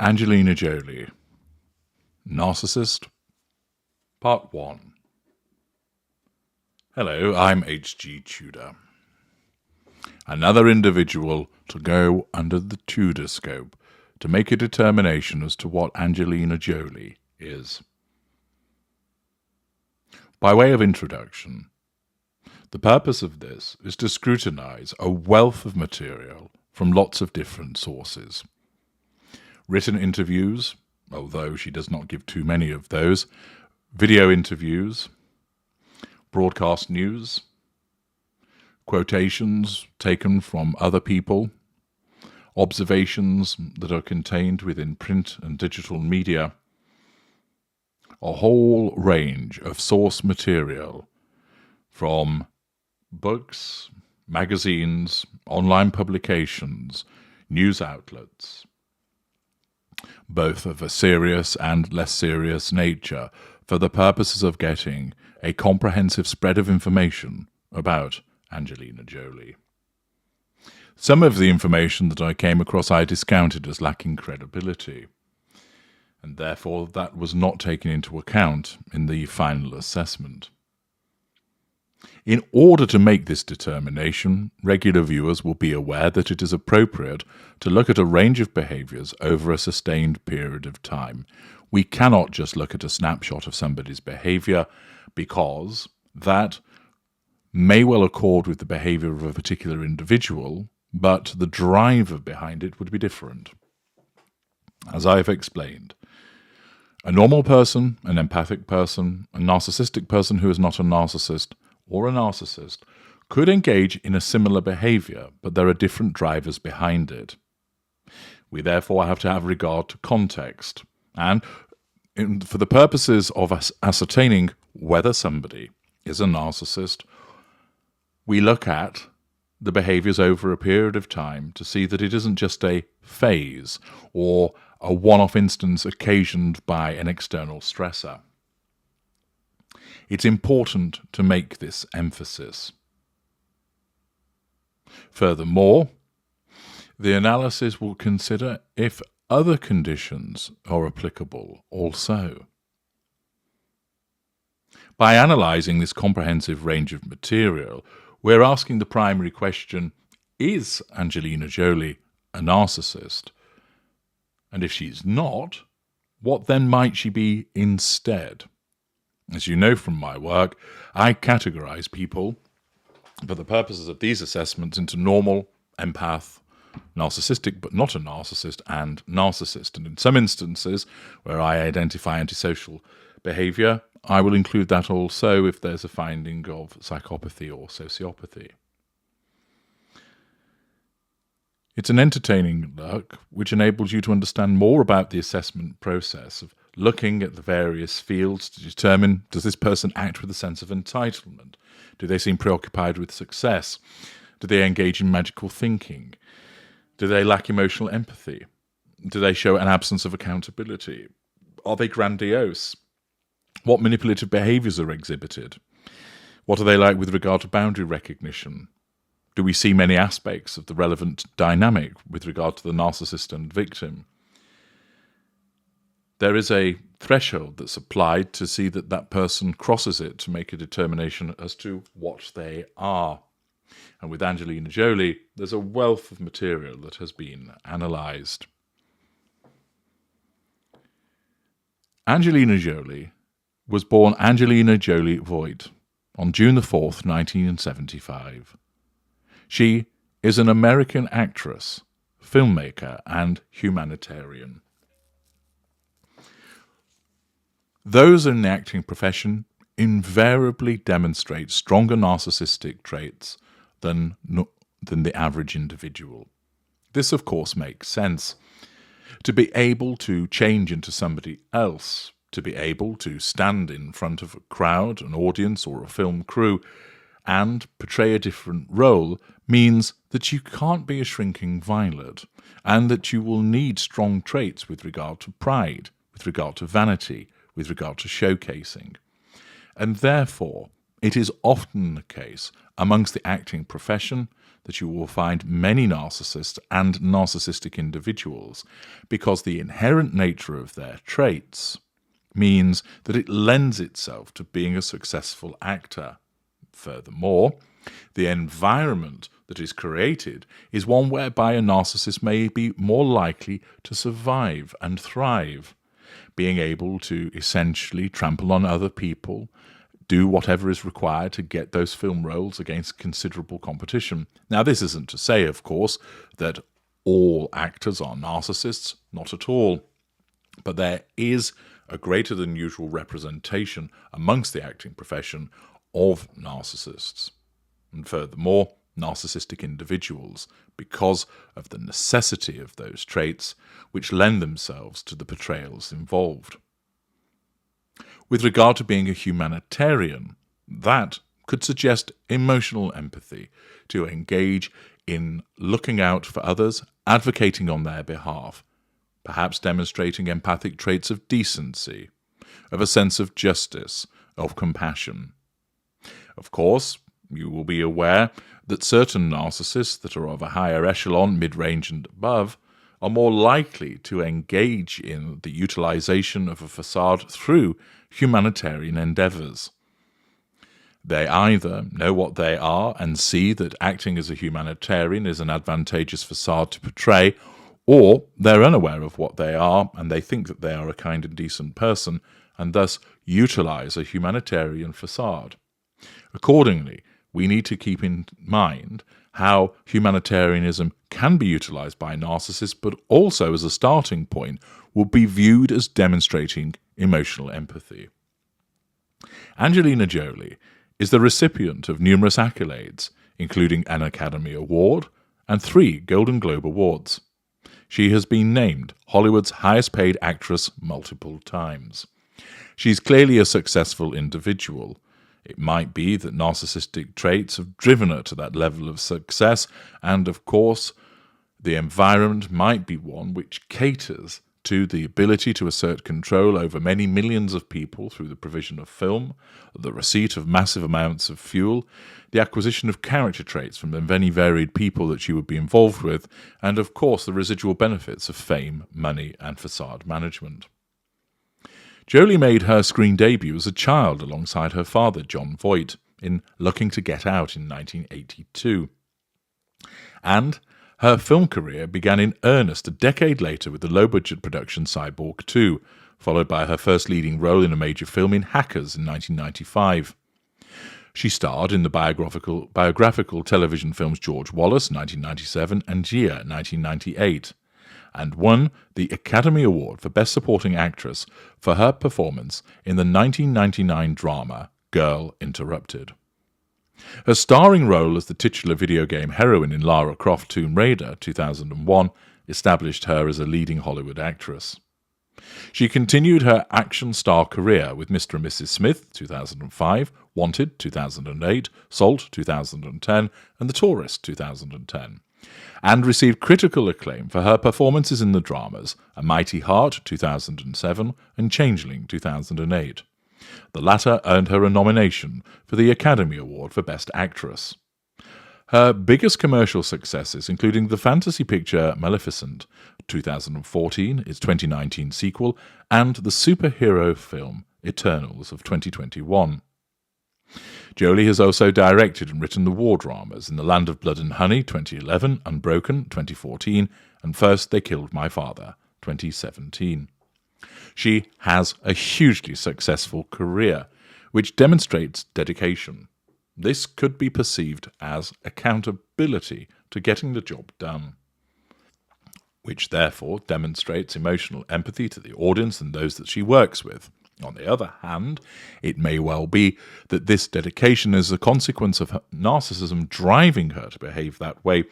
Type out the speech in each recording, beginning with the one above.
Angelina Jolie, Narcissist, Part 1. Hello, I'm H.G. Tudor. Another individual to go under the Tudorscope to make a determination as to what Angelina Jolie is. By way of introduction, the purpose of this is to scrutinize a wealth of material from lots of different sources. Written interviews, although she does not give too many of those, video interviews, broadcast news, quotations taken from other people, observations that are contained within print and digital media, a whole range of source material from books, magazines, online publications, news outlets, both of a serious and less serious nature, for the purposes of getting a comprehensive spread of information about Angelina Jolie. Some of the information that I came across I discounted as lacking credibility, and therefore that was not taken into account in the final assessment. In order to make this determination, regular viewers will be aware that it is appropriate to look at a range of behaviours over a sustained period of time. We cannot just look at a snapshot of somebody's behaviour, because that may well accord with the behaviour of a particular individual, but the driver behind it would be different. As I have explained, a normal person, an empathic person, a narcissistic person who is not a narcissist, or a narcissist, could engage in a similar behaviour, but there are different drivers behind it. We therefore have to have regard to context, and for the purposes of ascertaining whether somebody is a narcissist, we look at the behaviours over a period of time to see that it isn't just a phase or a one-off instance occasioned by an external stressor. It's important to make this emphasis. Furthermore, the analysis will consider if other conditions are applicable also. By analysing this comprehensive range of material, we're asking the primary question, is Angelina Jolie a narcissist? And if she's not, what then might she be instead? As you know from my work, I categorise people, for the purposes of these assessments, into normal, empath, narcissistic but not a narcissist, and narcissist. And in some instances, where I identify antisocial behaviour, I will include that also if there's a finding of psychopathy or sociopathy. It's an entertaining look which enables you to understand more about the assessment process of looking at the various fields to determine, does this person act with a sense of entitlement? Do they seem preoccupied with success? Do they engage in magical thinking? Do they lack emotional empathy? Do they show an absence of accountability? Are they grandiose? What manipulative behaviours are exhibited? What are they like with regard to boundary recognition? Do we see many aspects of the relevant dynamic with regard to the narcissist and victim? There is a threshold that's applied to see that that person crosses it to make a determination as to what they are. And with Angelina Jolie, there's a wealth of material that has been analysed. Angelina Jolie was born Angelina Jolie Voigt on June the 4th, 1975. She is an American actress, filmmaker, and humanitarian. Those in the acting profession invariably demonstrate stronger narcissistic traits than the average individual. This, of course, makes sense. To be able to change into somebody else, to be able to stand in front of a crowd, an audience, or a film crew, and portray a different role means that you can't be a shrinking violet, and that you will need strong traits with regard to pride, with regard to vanity, with regard to showcasing. And therefore, it is often the case, amongst the acting profession that you will find many narcissists and narcissistic individuals, because the inherent nature of their traits means that it lends itself to being a successful actor. Furthermore, the environment that is created is one whereby a narcissist may be more likely to survive and thrive, being able to essentially trample on other people, do whatever is required to get those film roles against considerable competition. Now, this isn't to say, of course, that all actors are narcissists, not at all. But there is a greater than usual representation amongst the acting profession of narcissists. And furthermore, narcissistic individuals, because of the necessity of those traits which lend themselves to the portrayals involved. With regard to being a humanitarian, that could suggest emotional empathy, to engage in looking out for others, advocating on their behalf, perhaps demonstrating empathic traits of decency, of a sense of justice, of compassion. Of course, you will be aware that certain narcissists that are of a higher echelon, mid-range and above, are more likely to engage in the utilization of a facade through humanitarian endeavors. They either know what they are and see that acting as a humanitarian is an advantageous facade to portray, or they're unaware of what they are and they think that they are a kind and decent person and thus utilize a humanitarian facade. Accordingly, we need to keep in mind how humanitarianism can be utilized by narcissists, but also as a starting point will be viewed as demonstrating emotional empathy. Angelina Jolie is the recipient of numerous accolades, including an Academy Award and 3 Golden Globe Awards. She has been named Hollywood's highest-paid actress multiple times. She's clearly a successful individual. It might be that narcissistic traits have driven her to that level of success, and of course, the environment might be one which caters to the ability to assert control over many millions of people through the provision of film, the receipt of massive amounts of fuel, the acquisition of character traits from the many varied people that she would be involved with, and of course the residual benefits of fame, money, and facade management. Jolie made her screen debut as a child alongside her father, Jon Voight, in Looking to Get Out in 1982. And her film career began in earnest a decade later with the low-budget production Cyborg 2, followed by her first leading role in a major film in Hackers in 1995. She starred in the biographical television films George Wallace 1997 and Gia 1998, and won the Academy Award for Best Supporting Actress for her performance in the 1999 drama Girl Interrupted. Her starring role as the titular video game heroine in Lara Croft Tomb Raider 2001 established her as a leading Hollywood actress. She continued her action star career with Mr. and Mrs. Smith 2005, Wanted 2008, Salt 2010, and The Tourist 2010, and received critical acclaim for her performances in the dramas A Mighty Heart 2007 and Changeling 2008. The latter earned her a nomination for the Academy Award for Best Actress. Her biggest commercial successes, including the fantasy picture Maleficent 2014, its 2019 sequel, and the superhero film Eternals of 2021. Jolie has also directed and written the war dramas In the Land of Blood and Honey 2011, Unbroken 2014, and First They Killed My Father 2017. She has a hugely successful career, which demonstrates dedication. This could be perceived as accountability to getting the job done, which therefore demonstrates emotional empathy to the audience and those that she works with. On the other hand, it may well be that this dedication is a consequence of her narcissism driving her to behave that way,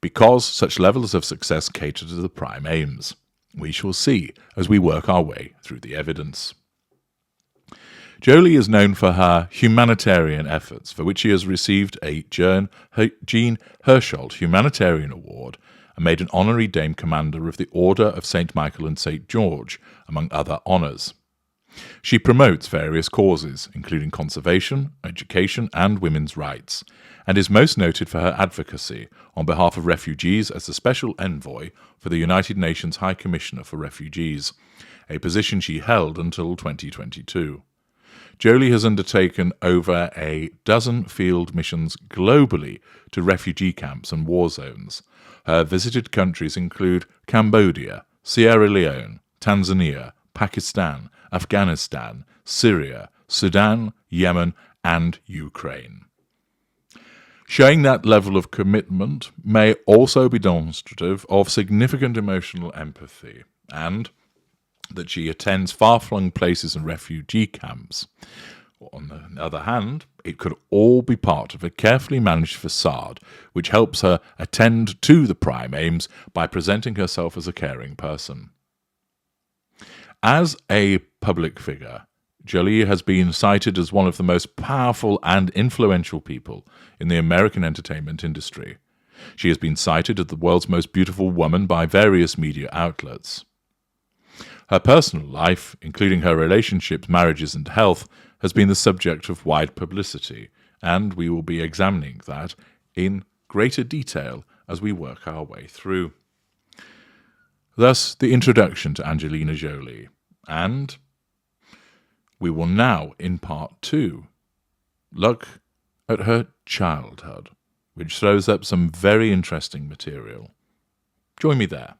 because such levels of success cater to the prime aims. We shall see as we work our way through the evidence. Jolie is known for her humanitarian efforts, for which she has received a Jean Hersholt Humanitarian Award and made an honorary Dame Commander of the Order of St. Michael and St. George, among other honours. She promotes various causes, including conservation, education, and women's rights, and is most noted for her advocacy on behalf of refugees as the Special Envoy for the United Nations High Commissioner for Refugees, a position she held until 2022. Jolie has undertaken over a dozen field missions globally to refugee camps and war zones. Her visited countries include Cambodia, Sierra Leone, Tanzania, Pakistan, Afghanistan, Syria, Sudan, Yemen, and Ukraine. Showing that level of commitment may also be demonstrative of significant emotional empathy, and that she attends far-flung places and refugee camps. On the other hand, it could all be part of a carefully managed facade which helps her attend to the prime aims by presenting herself as a caring person. As a public figure, Jolie has been cited as one of the most powerful and influential people in the American entertainment industry. She has been cited as the world's most beautiful woman by various media outlets. Her personal life, including her relationships, marriages, and health, has been the subject of wide publicity, and we will be examining that in greater detail as we work our way through. Thus, the introduction to Angelina Jolie, and we will now, in part 2, look at her childhood, which throws up some very interesting material. Join me there.